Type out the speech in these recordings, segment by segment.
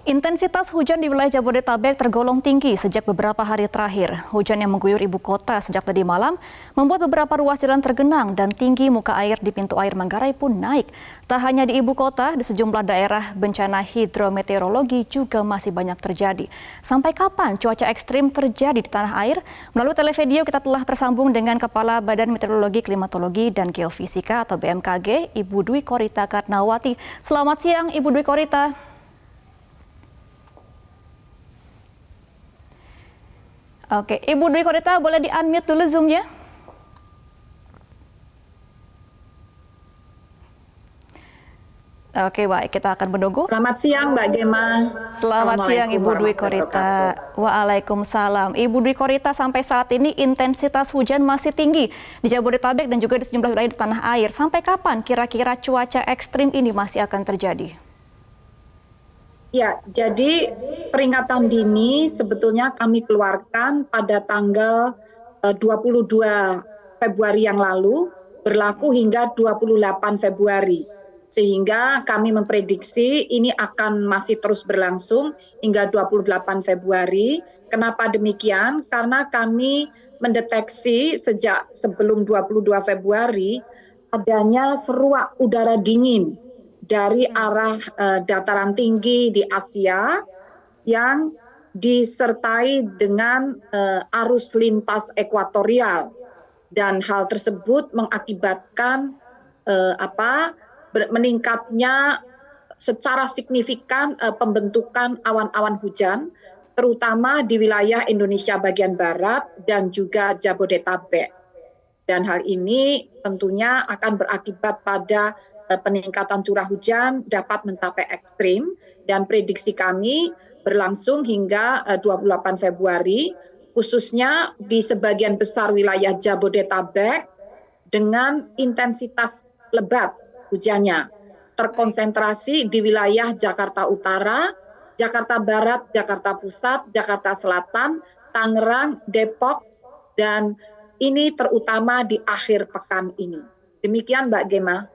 Intensitas hujan di wilayah Jabodetabek tergolong tinggi sejak beberapa hari terakhir. Hujan yang mengguyur ibu kota sejak tadi malam membuat beberapa ruas jalan tergenang dan tinggi muka air di pintu air Manggarai pun naik. Tak hanya di ibu kota, di sejumlah daerah bencana hidrometeorologi juga masih banyak terjadi. Sampai kapan cuaca ekstrim terjadi di tanah air? Melalui televideo kita telah tersambung dengan Kepala Badan Meteorologi, Klimatologi, dan Geofisika atau BMKG, Ibu Dwi Korita Karnawati. Selamat siang, Ibu Dwi Korita. Oke, Ibu Dwi Korita boleh di-unmute dulu Zoom-nya? Oke, baik, kita akan menunggu. Selamat siang, Mbak Gema. Selamat siang, Ibu Dwi Korita. Waalaikumsalam. Ibu Dwi Korita, sampai saat ini intensitas hujan masih tinggi di Jabodetabek dan juga di sejumlah wilayah di tanah air. Sampai kapan kira-kira cuaca ekstrim ini masih akan terjadi? Ya, jadi peringatan dini sebetulnya kami keluarkan pada tanggal 22 Februari yang lalu, berlaku hingga 28 Februari. Sehingga kami memprediksi ini akan masih terus berlangsung hingga 28 Februari. Kenapa demikian? Karena kami mendeteksi sejak sebelum 22 Februari adanya seruak udara dingin dari arah dataran tinggi di Asia yang disertai dengan arus lintas ekuatorial, dan hal tersebut mengakibatkan meningkatnya secara signifikan pembentukan awan-awan hujan, terutama di wilayah Indonesia bagian barat dan juga Jabodetabek. Dan hal ini tentunya akan berakibat pada peningkatan curah hujan dapat mencapai ekstrim, dan prediksi kami berlangsung hingga 28 Februari, khususnya di sebagian besar wilayah Jabodetabek dengan intensitas lebat hujannya, terkonsentrasi di wilayah Jakarta Utara, Jakarta Barat, Jakarta Pusat, Jakarta Selatan, Tangerang, Depok, dan ini terutama di akhir pekan ini. Demikian Mbak Gema.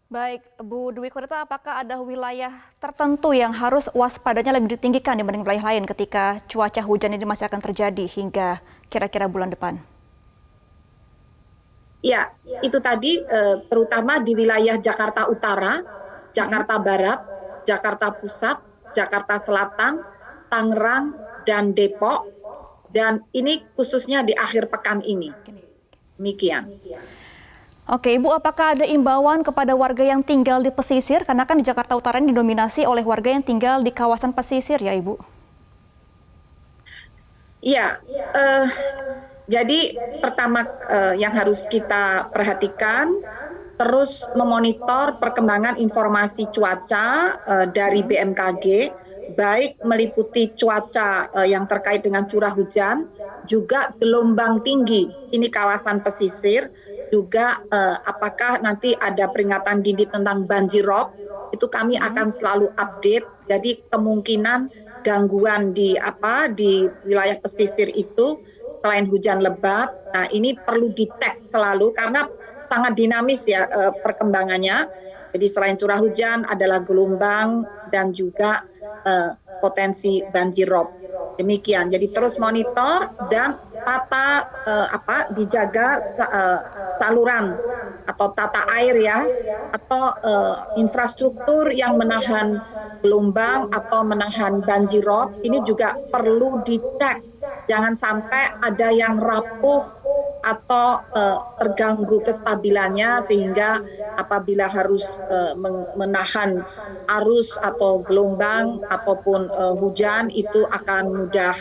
Baik, Bu Dwi Korita, apakah ada wilayah tertentu yang harus waspadanya lebih ditinggikan dibanding wilayah lain ketika cuaca hujan ini masih akan terjadi hingga kira-kira bulan depan? Ya, itu tadi terutama di wilayah Jakarta Utara, Jakarta Barat, Jakarta Pusat, Jakarta Selatan, Tangerang, dan Depok. Dan ini khususnya di akhir pekan ini. Demikian. Oke, Ibu, apakah ada imbauan kepada warga yang tinggal di pesisir? Karena kan di Jakarta Utara ini didominasi oleh warga yang tinggal di kawasan pesisir ya, Ibu? Iya, jadi pertama yang harus kita perhatikan, terus memonitor perkembangan informasi cuaca dari BMKG, baik meliputi cuaca yang terkait dengan curah hujan, juga gelombang tinggi, ini kawasan pesisir, juga apakah nanti ada peringatan dini tentang banjirop, itu kami akan selalu update. Jadi kemungkinan gangguan di wilayah pesisir itu selain hujan lebat, nah ini perlu di-tag selalu karena sangat dinamis ya perkembangannya. Jadi selain curah hujan adalah gelombang dan juga potensi banjirop. Demikian. Jadi terus monitor dan dijaga saluran atau tata air ya, atau infrastruktur yang menahan gelombang atau menahan banjirop ini juga perlu dicek. Jangan sampai ada yang rapuh atau terganggu kestabilannya sehingga apabila harus menahan arus atau gelombang ataupun hujan itu akan mudah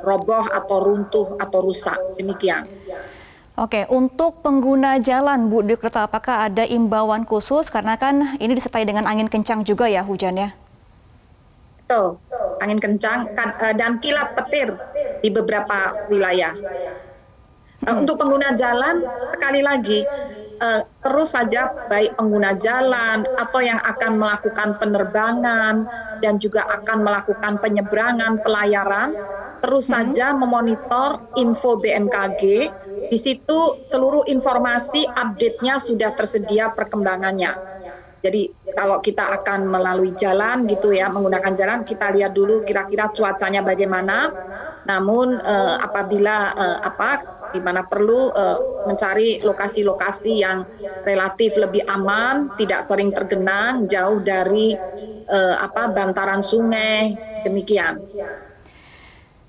roboh atau runtuh atau rusak. Demikian. Oke, untuk pengguna jalan, Bu Dwi Korita, apakah ada imbauan khusus? Karena kan ini disertai dengan angin kencang juga ya hujannya. Betul, angin kencang dan kilat petir di beberapa wilayah. Untuk pengguna jalan, sekali lagi, terus saja baik pengguna jalan atau yang akan melakukan penerbangan dan juga akan melakukan penyeberangan pelayaran, terus saja memonitor info BMKG. Di situ seluruh informasi update-nya sudah tersedia perkembangannya. Jadi kalau kita akan melalui jalan gitu ya, menggunakan jalan, kita lihat dulu kira-kira cuacanya bagaimana. Namun apabila di mana perlu mencari lokasi-lokasi yang relatif lebih aman, tidak sering tergenang, jauh dari bantaran sungai, demikian.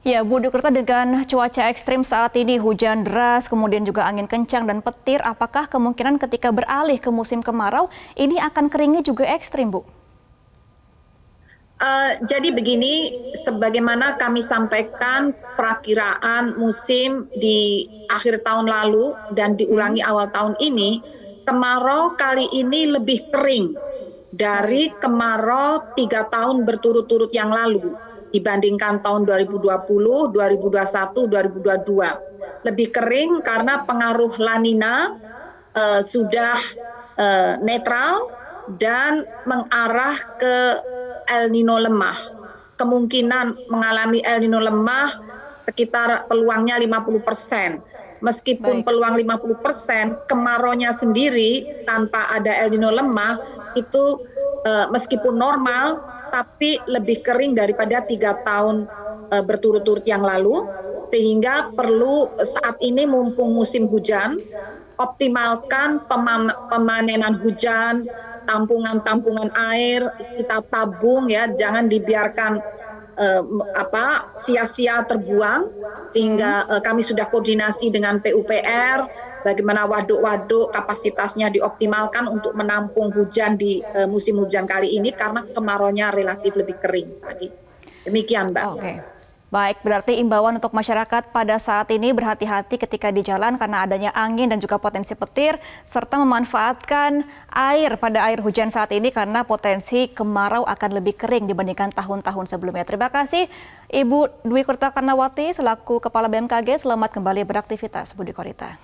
Ya, Bu Dwi Korita, dengan cuaca ekstrim saat ini, hujan deras, kemudian juga angin kencang dan petir, apakah kemungkinan ketika beralih ke musim kemarau, ini akan keringnya juga ekstrim, Bu? Jadi begini, sebagaimana kami sampaikan perakiraan musim di akhir tahun lalu dan diulangi awal tahun ini, kemarau kali ini lebih kering dari kemarau 3 tahun berturut-turut yang lalu dibandingkan tahun 2020, 2021, 2022. Lebih kering karena pengaruh La Nina sudah netral dan mengarah ke El Nino lemah. Kemungkinan mengalami El Nino lemah sekitar peluangnya 50%. Meskipun peluang 50%, kemaraunya sendiri tanpa ada El Nino lemah itu meskipun normal, tapi lebih kering daripada 3 tahun berturut-turut yang lalu, sehingga perlu saat ini mumpung musim hujan, optimalkan pemanenan hujan, tampungan-tampungan air, kita tabung ya, jangan dibiarkan sia-sia terbuang, sehingga kami sudah koordinasi dengan PUPR bagaimana waduk-waduk kapasitasnya dioptimalkan untuk menampung hujan di musim hujan kali ini karena kemaraunya relatif lebih kering tadi. Demikian, Mbak. Oke. Baik, berarti imbauan untuk masyarakat pada saat ini berhati-hati ketika di jalan karena adanya angin dan juga potensi petir, serta memanfaatkan air pada air hujan saat ini karena potensi kemarau akan lebih kering dibandingkan tahun-tahun sebelumnya. Terima kasih Ibu Dwi Korita Karnawati selaku Kepala BMKG. Selamat kembali beraktivitas, Bu Dwi Korita.